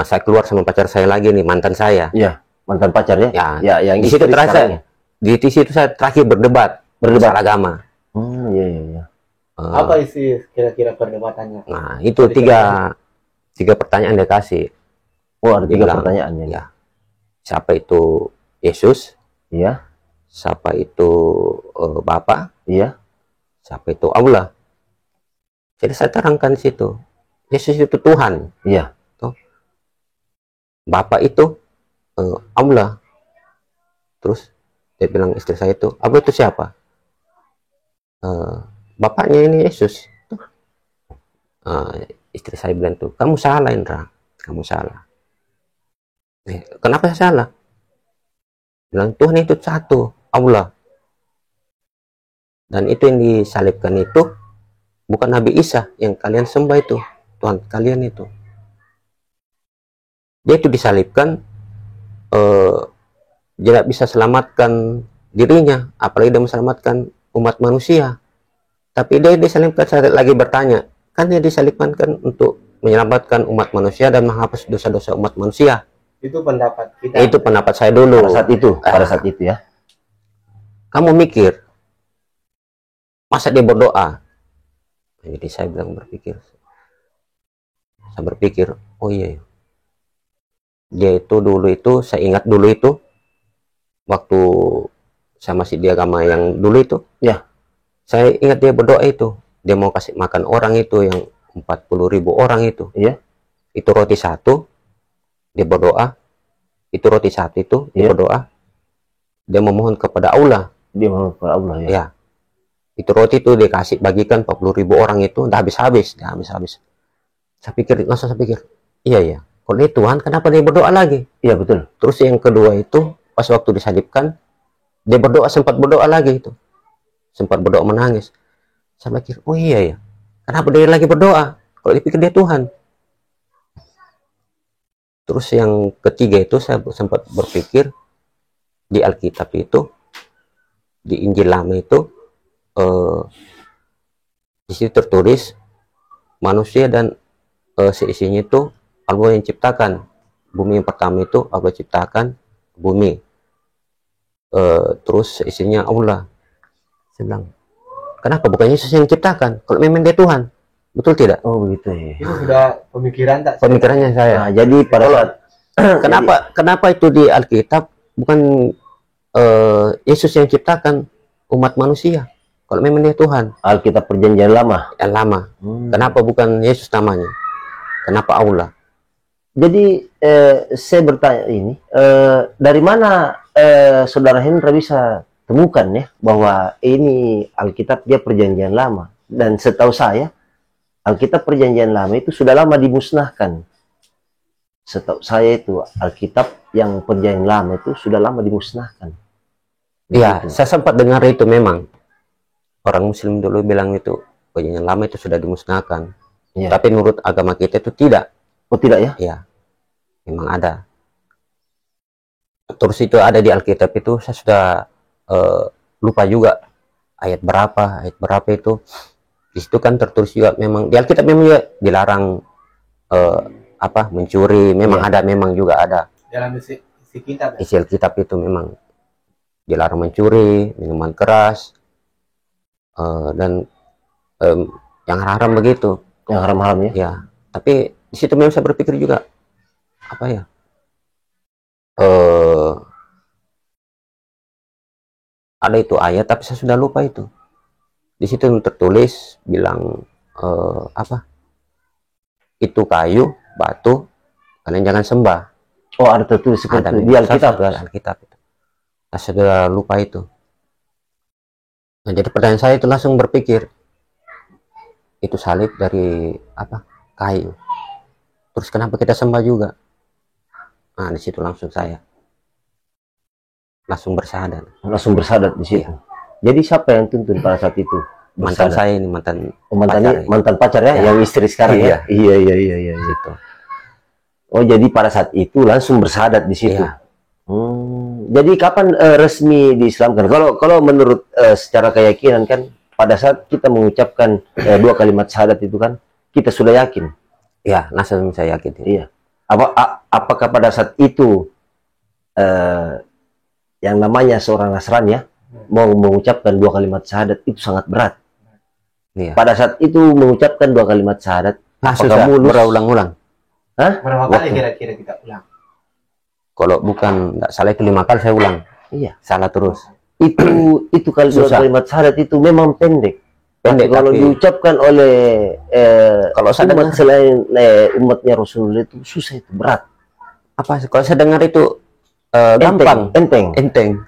Saya keluar sama pacar saya lagi nih, mantan saya. Iya, mantan pacarnya. Ya, yang di situ terakhir, di situ saya terakhir berdebat agama. Iya, iya, iya. Apa isi kira-kira perdebatannya? Nah, itu tiga pertanyaan dia kasih. Oh, ada 3 Bilang, pertanyaannya. Ya, siapa itu Yesus? Iya. Siapa itu Bapa? Iya. Siapa itu Allah? Jadi saya terangkan di situ. Yesus itu Tuhan. Iya. Bapa itu Allah. Terus dia bilang istri saya itu, Allah itu siapa? Bapaknya ini Yesus. Istri saya bilang tuh, kamu salah Indra, kamu salah. Kenapa saya salah? Bilang Tuhan itu satu, Allah. Dan itu yang disalibkan itu bukan Nabi Isa yang kalian sembah itu, Tuhan kalian itu. Dia itu disalibkan, tidak bisa selamatkan dirinya, apalagi dia menyelamatkan umat manusia. Tapi dia disalibkan, saya lagi bertanya, kan dia disalibkan kan untuk menyelamatkan umat manusia dan menghapus dosa-dosa umat manusia. Itu pendapat kita. Itu pendapat saya dulu. Pada saat itu ya. Kamu mikir, masa dia berdoa? Jadi saya bilang saya berpikir, oh iya, dia itu dulu itu, saya ingat dulu itu, waktu saya masih di agama yang dulu itu, ya, saya ingat dia berdoa itu, dia mau kasih makan orang itu yang 40.000 orang itu, ya, itu roti satu, dia berdoa, itu roti satu itu, dia berdoa, dia memohon kepada Allah, ya. Itu roti itu dikasih bagikan 40.000 orang itu, udah habis-habis. Saya pikir, iya, kalau ini Tuhan, kenapa dia berdoa lagi? Iya, betul. Terus yang kedua itu, pas waktu disalibkan, dia sempat berdoa lagi itu. Sempat berdoa menangis. Saya pikir, oh iya ya, kenapa dia lagi berdoa? Kalau dipikir dia Tuhan. Terus yang ketiga itu, saya sempat berpikir, di Alkitab itu, di Injil Lama itu, di situ tertulis manusia dan seisinya itu Allah yang ciptakan. Bumi yang pertama itu Allah ciptakan bumi, terus seisinya Allah. Saya bilang, kenapa bukan Yesus yang ciptakan kalau memang dia Tuhan? Betul tidak? Oh begitu ya. Itu sudah pemikirannya saya. Nah, jadi pada saat kenapa itu di Alkitab bukan Yesus yang ciptakan umat manusia? Kalau memang dia Tuhan. Alkitab Perjanjian Lama. Yang lama. Kenapa bukan Yesus namanya? Kenapa Allah? Jadi saya bertanya ini, dari mana Saudara Hendra bisa temukan ya bahwa ini Alkitab dia Perjanjian Lama? Dan setahu saya Alkitab Perjanjian Lama itu sudah lama dimusnahkan. Setahu saya itu Alkitab yang Perjanjian Lama itu sudah lama dimusnahkan. Iya, saya sempat dengar itu memang. Orang Muslim dulu bilang itu Perjanjian Lama itu sudah dimusnahkan. Ya. Tapi menurut agama kita itu tidak. Oh tidak ya? Iya, memang ada. Terus itu ada di Alkitab itu, saya sudah lupa juga ayat berapa itu. Di situ kan tertulis juga memang di Alkitab memang juga dilarang mencuri. Memang ada, memang juga ada. Dalam isi kitab. Isi Alkitab itu memang dilarang mencuri, minuman keras. Dan yang haram begitu, yang haram-haram ya. Tapi di situ memang saya berpikir juga ada itu ayat, tapi saya sudah lupa itu. Di situ tertulis bilang itu kayu, batu, kalian jangan sembah. Oh ada tertulis seperti itu di Alkitab. Alkitab itu. Saya sudah lupa itu. Nah, jadi pertanyaan saya itu langsung berpikir, itu salib dari kayu. Terus kenapa kita sembah juga? Nah, di situ langsung saya bersahadat. Langsung bersahadat di situ. Iya. Jadi siapa yang tuntun pada saat itu? Mantan saya ini, mantan pacar ya, yang istri sekarang ya. Iya gitu. Oh, jadi pada saat itu langsung bersahadat di situ. Iya. Jadi kapan resmi diislamkan? Kalau menurut secara keyakinan kan pada saat kita mengucapkan 2 kalimat syahadat itu kan kita sudah yakin. Ya, langsung saya yakin. Iya. apakah pada saat itu yang namanya seorang Nasrani ya mau mengucapkan 2 kalimat syahadat itu sangat berat. Iya. Pada saat itu mengucapkan 2 kalimat syahadat, apakah mulus? Berulang-ulang. Hah? Berapa kali kira-kira kita ulang? Kalau bukan nggak salah itu 5 kali saya ulang. Iya. Salah terus. Itu kalimat syahadat itu memang pendek. Pendek kalau tapi diucapkan oleh kalau saya dengar selain umatnya Rasulullah itu susah, itu berat. Apa kalau saya dengar itu gampang, enteng.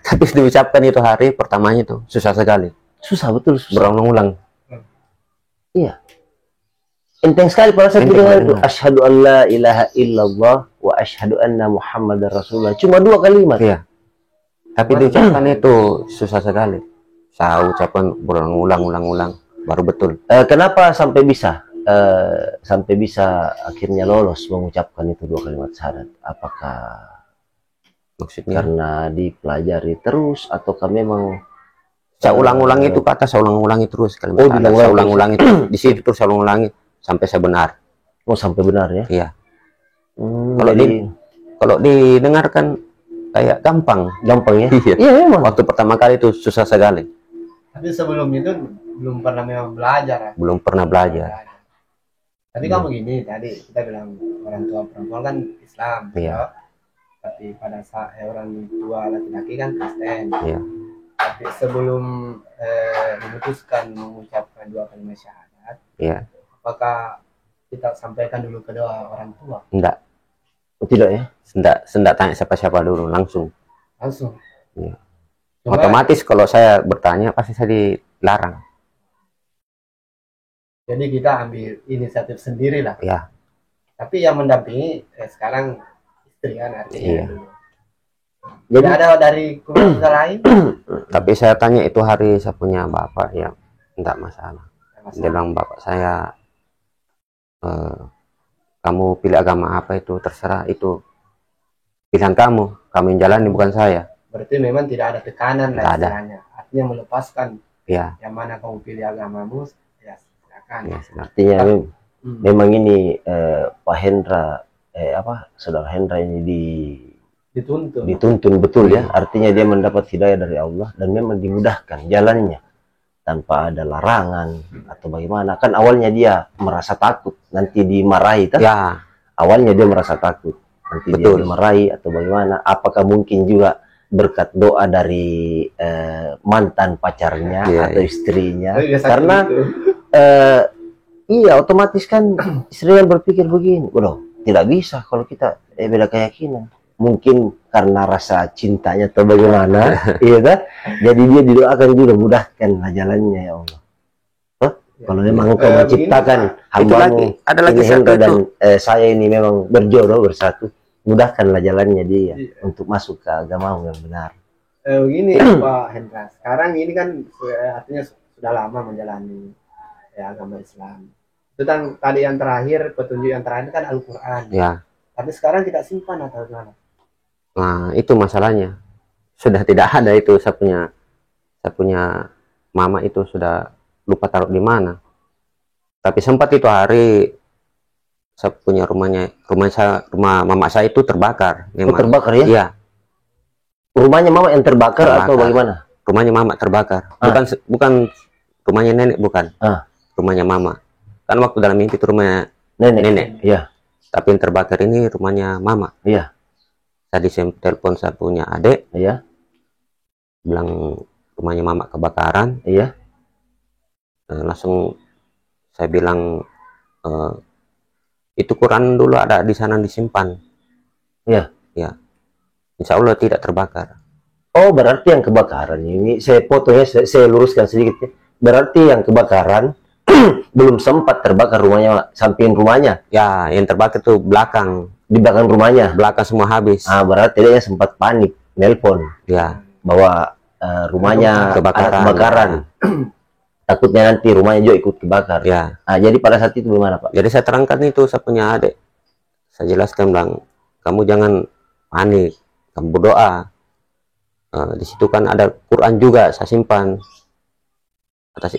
Tapi diucapkan itu hari pertamanya itu susah sekali. Susah betul, susah. Berulang-ulang. Iya. Enteng sekali pada saat dengar itu asyhadu an la ilaha illallah wa asyhadu anna muhammadar rasulullah. Cuma 2 kalimat. Iya. Tapi diucapkan itu susah sekali. Saya ucapkan berulang-ulang baru betul. Kenapa sampai bisa akhirnya lolos mengucapkan itu 2 kalimat syahadat? Apakah Maksudnya karena dipelajari terus ataukah memang saya ulang-ulangi itu kata, saya ulang-ulangi terus kalimat saya ulang-ulangi di situ terus saya ulang-ulangi sampai saya benar. Oh, sampai benar ya? Iya. Kalau didengarkan kayak gampang ya? Iya memang. Waktu pertama kali itu susah sekali. Tapi sebelum itu belum pernah memang belajar ya? Belum pernah belajar. Tadi kamu gini, tadi kita bilang orang tua perempuan kan Islam. Iya. Tapi pada saat orang tua laki-laki kan Kristen. Iya. Tapi sebelum memutuskan mengucapkan 2 kalimat syahadat, iya, apakah kita sampaikan dulu ke kedua orang tua? Enggak. Oh, tidak ya? Enggak tanya siapa-siapa dulu, langsung. Iya. Cuma, otomatis kalau saya bertanya pasti saya dilarang. Jadi kita ambil inisiatif sendiri lah. Iya. Tapi yang mendampingi sekarang istri kan artinya. Iya. Jadi ada dari keluarga lain? Tapi saya tanya itu hari saya punya bapak ya, enggak masalah. Dia bilang bapak saya, kamu pilih agama apa itu terserah, itu pilihan kamu yang jalani bukan saya. Berarti memang tidak ada tekanan lah istilahnya. Artinya melepaskan. Ya. Yang mana kamu pilih agamamu, ya silakan. Ya, artinya memang ini Pak Hendra, Saudara Hendra ini dituntun betul ya. Artinya dia mendapat hidayah dari Allah dan memang dimudahkan jalannya tanpa ada larangan atau bagaimana. Kan awalnya dia merasa takut nanti dimarahi kan? Ya. Awalnya dia merasa takut nanti dia dimarahi atau bagaimana. Apakah mungkin juga berkat doa dari mantan pacarnya atau istrinya? Karena iya otomatis kan istrinya berpikir begini, waduh tidak bisa kalau kita beda keyakinan. Mungkin karena rasa cintanya atau bagaimana, iya kan? Jadi dia didoakan juga mudahkanlah jalannya ya Allah. Kalau memang engkau menciptakan hambamu, ada lagi Hendra dan saya ini memang berjodoh bersatu, mudahkanlah jalannya dia untuk masuk ke agamamu yang benar. Begini Pak Hendra, sekarang ini kan artinya sudah lama menjalani agama Islam. Itu kan tadi yang terakhir, petunjuk yang terakhir kan Al-Quran. Ya. Tapi sekarang kita simpan atau gimana? Nah, itu masalahnya. Sudah tidak ada itu, saya punya mama itu sudah lupa taruh di mana. Tapi sempat itu hari saya punya rumah mama saya itu terbakar. Memang. Terbakar ya? Iya. Rumahnya mama yang terbakar atau bagaimana? Rumahnya mama terbakar. Bukan rumahnya nenek, bukan. Rumahnya mama. Kan waktu dalam mimpi itu rumahnya nenek. Iya. Tapi yang terbakar ini rumahnya mama. Iya. Tadi saya telepon saya punya adik. Iya. Bilang rumahnya mama kebakaran. Iya. Langsung saya bilang itu Quran dulu ada di sana disimpan. Iya. Ya. Insya Allah tidak terbakar. Oh, berarti yang kebakaran ini saya fotonya saya luruskan sedikit ya. Berarti yang kebakaran belum sempat terbakar rumahnya, samping rumahnya. Ya, yang terbakar itu belakang. Di belakang rumahnya. Belakang semua habis. Berarti dia sempat panik, nelpon. Ya. Bahwa rumahnya kebakaran. Takutnya nanti rumahnya juga ikut kebakar. Ya. Jadi pada saat itu gimana Pak? Jadi saya terangkan itu saya punya adik. Saya jelaskan bilang, kamu jangan panik, kamu berdoa. Di situ kan ada Quran juga saya simpan. Atas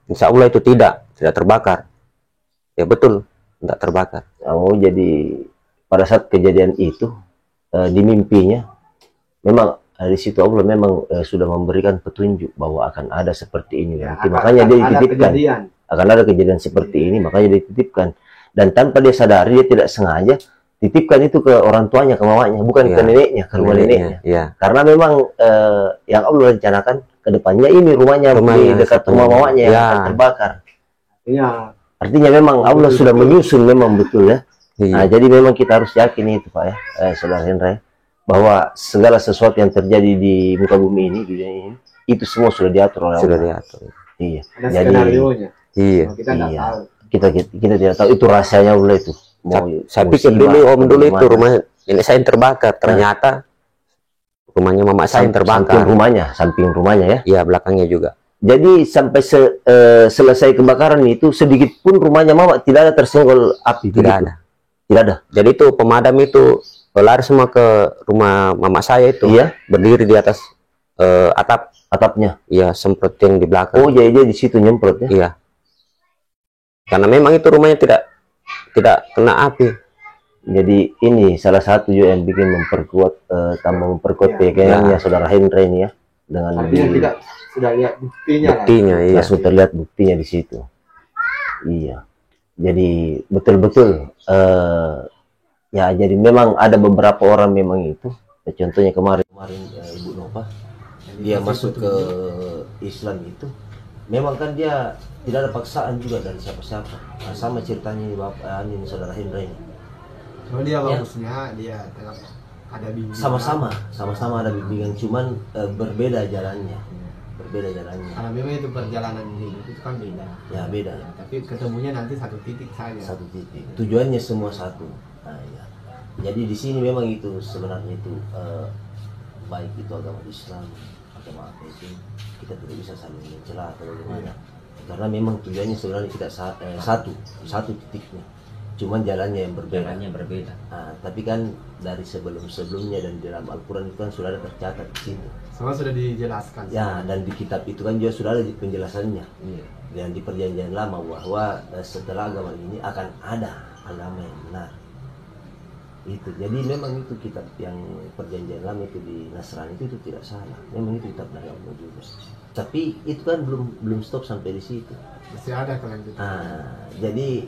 Insya Allah itu tidak terbakar. Ya betul, tidak terbakar. Oh, jadi pada saat kejadian itu di mimpinya memang di situ Allah memang sudah memberikan petunjuk bahwa akan ada seperti ini. Ya, Makanya dia dititipkan. Akan ada kejadian seperti ini, makanya dia dititipkan. Dan tanpa dia sadari, dia tidak sengaja titipkan itu ke orang tuanya, ke mamanya, bukan ke neneknya, ke rumah neneknya. Karena memang yang Allah rencanakan ke depannya ini rumahnya di dekat rumah mamanya yang akan terbakar. Artinya memang Allah sudah menyusun memang betul ya. Nah, jadi memang kita harus yakin itu Pak ya, Saudara Hendra, bahwa segala sesuatu yang terjadi di muka bumi ini, di dunia ini, itu semua sudah diatur oleh Allah. Sudah diatur. Iya. Ada skenario-nya. Iya. Kita tidak tahu. Kita tidak tahu itu rahasianya Allah itu. Saya pikir dulu dulu itu rumah nenek saya yang terbakar, ternyata rumahnya mama saya yang terbakar. Samping rumahnya ya. Iya, belakangnya juga. Jadi sampai selesai kebakaran itu sedikit pun rumahnya mama tidak ada tersenggol api. Tidak ada. Tidak ada. Jadi itu pemadam itu lari semua ke rumah mama saya itu. Iya. Berdiri di atas atapnya. Iya, semprot yang di belakang. Oh, jadi dia di situ nyemprot ya. Iya. Karena memang itu rumahnya tidak kena api. Jadi ini salah satu juga yang bikin tambah memperkuat keyakinannya Saudara Hendra ini ya, dengan kita sudah lihat buktinya. Iya. Sudah lihat buktinya di situ. Iya. Jadi betul-betul ya, jadi memang ada beberapa orang memang itu. Contohnya kemarin Ibu Nova, dia masuk ke Islam itu, memang kan dia tidak ada paksaan juga dari siapa-siapa. Nah, sama ceritanya ini ini Saudara Hendra ini. Cuma dia bagusnya dia ada bimbingan. Sama-sama ada bimbingan, cuman berbeda jalannya. Berbeda jalannya. Karena memang itu perjalanan hidup itu kan beda. Ya beda. Ya, tapi ketemunya nanti satu titik saja. Satu titik. Tujuannya semua satu. Nah, ya. Jadi di sini memang itu sebenarnya itu baik itu agama Islam, agama apa itu, kita tidak bisa saling mencela atau bagaimana. Karena memang tujuannya sebenarnya kita satu titiknya. Cuman jalannya yang berbeda. Nah, tapi kan dari sebelumnya dan di dalam Al-Quran itu kan sudah ada tercatat di situ. Semua sudah dijelaskan. Ya, dan di kitab itu kan juga sudah ada penjelasannya. Iya. Dan di perjanjian lama bahwa setelah agama ini akan ada agama yang benar. Itu. Jadi memang itu kitab yang perjanjian lama itu di Nasrani itu tidak salah. Memang itu kitab dari Allah juga. Tapi itu kan belum stop sampai di situ. Masih ada kelanjutan. Nah, jadi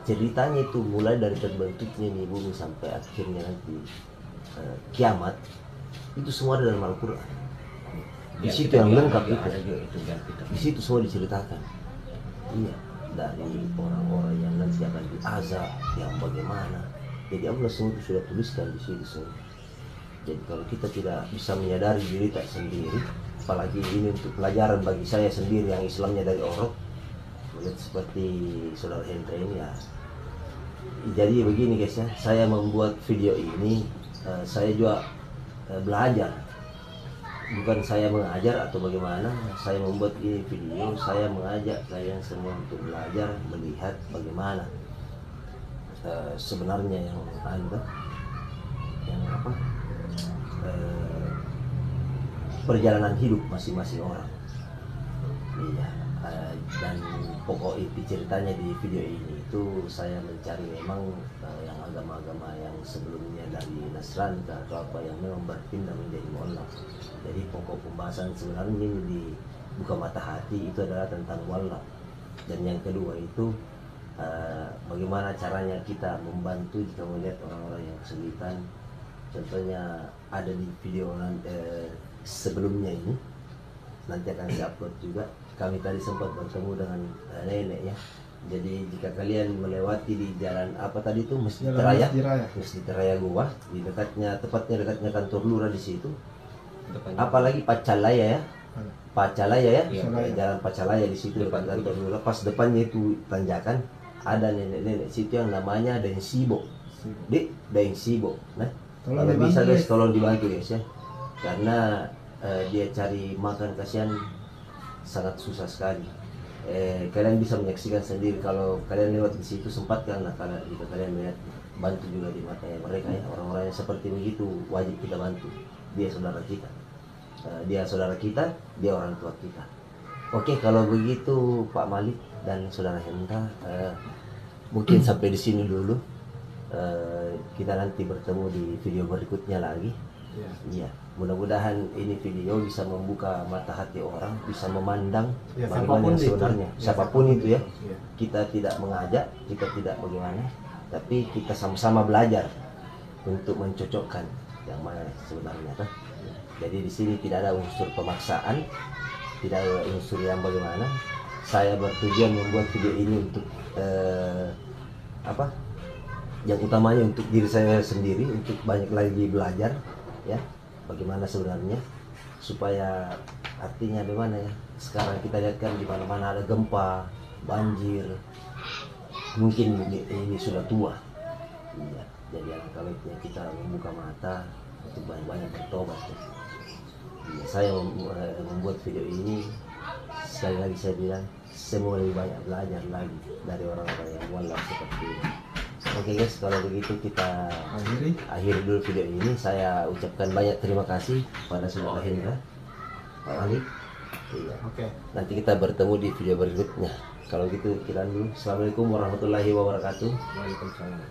ceritanya itu mulai dari terbentuknya nih bumi sampai akhirnya nanti kiamat, itu semua ada dalam Al-Quran. Di situ yang lengkap itu. Di situ semua diceritakan. Iya, dari orang-orang yang nanti akan diazab, yang bagaimana. Jadi Allah semua itu sudah tuliskan di situ semua. Jadi kalau kita tidak bisa menyadari diri tak sendiri, apalagi ini untuk pelajaran bagi saya sendiri yang Islamnya dari Orok, melihat seperti Saudara Hendra ini ya. Jadi begini guys ya, saya membuat video ini, saya juga belajar. Bukan saya mengajar atau bagaimana, saya membuat ini video, saya mengajak kalian semua untuk belajar, melihat bagaimana sebenarnya yang perjalanan hidup masing-masing orang. Iya, dan pokok inti ceritanya di video ini itu saya mencari memang yang agama-agama yang sebelumnya dari Nasrani atau apa yang memang berpindah menjadi mu'allaf. Jadi pokok pembahasan sebenarnya ini di Buka Mata Hati itu adalah tentang mu'allaf. Dan yang kedua itu bagaimana caranya kita membantu jika melihat orang-orang yang kesulitan. Contohnya ada di video sebelumnya ini, nanti akan saya upload juga. Kami tadi sempat bertemu dengan nenek ya. Jadi jika kalian melewati di jalan apa tadi itu Masjid Raya Goa, di tepatnya dekatnya kantor lurah di situ. Apalagi Pacalaya ya. Jalan Pacalaya di situ depan kantor lurah, pas depannya itu tanjakan. Ada nenek-nenek situ yang namanya Deng Sibo. Deng Sibo. Nah, kalau bisa guys tolong dibantu guys ya. Karena dia cari makan, kasihan sangat susah sekali. Kalian bisa menyaksikan sendiri kalau kalian lewat di situ, sempatkanlah jika kalian melihat, bantu juga di mata mereka ya. Orang-orang yang seperti begitu wajib kita bantu. Dia saudara kita, dia orang tua kita. Oke, kalau begitu Pak Malik dan Saudara Hendra, mungkin sampai di sini dulu. Kita nanti bertemu di video berikutnya lagi. Iya, mudah-mudahan ini video bisa membuka mata hati orang, bisa memandang bagaimana sebenarnya. Siapapun itu ya, kita tidak mengajak, kita tidak bagaimana, tapi kita sama-sama belajar untuk mencocokkan yang mana sebenarnya kan. Jadi di sini tidak ada unsur pemaksaan, tidak ada unsur yang bagaimana. Saya bertujuan membuat video ini untuk yang utamanya untuk diri saya sendiri, untuk banyak lagi belajar ya bagaimana sebenarnya, supaya artinya bagaimana ya, sekarang kita lihat kan di mana-mana ada gempa, banjir, mungkin ini sudah tua. Iya, jadi alangkah baiknya kita membuka mata untuk banyak-banyak bertobat ya. Iya, saya membuat video ini, sekali lagi saya bilang, saya mau lebih banyak belajar lagi dari orang-orang yang mualaf seperti ini. Oke guys, kalau begitu kita akhiri dulu video ini. Saya ucapkan banyak terima kasih pada saudara Hendra, Pak Ali. Iya. Oke. Nanti kita bertemu di video berikutnya. Kalau gitu kita dulu. Assalamualaikum warahmatullahi wabarakatuh. Waalaikumsalam.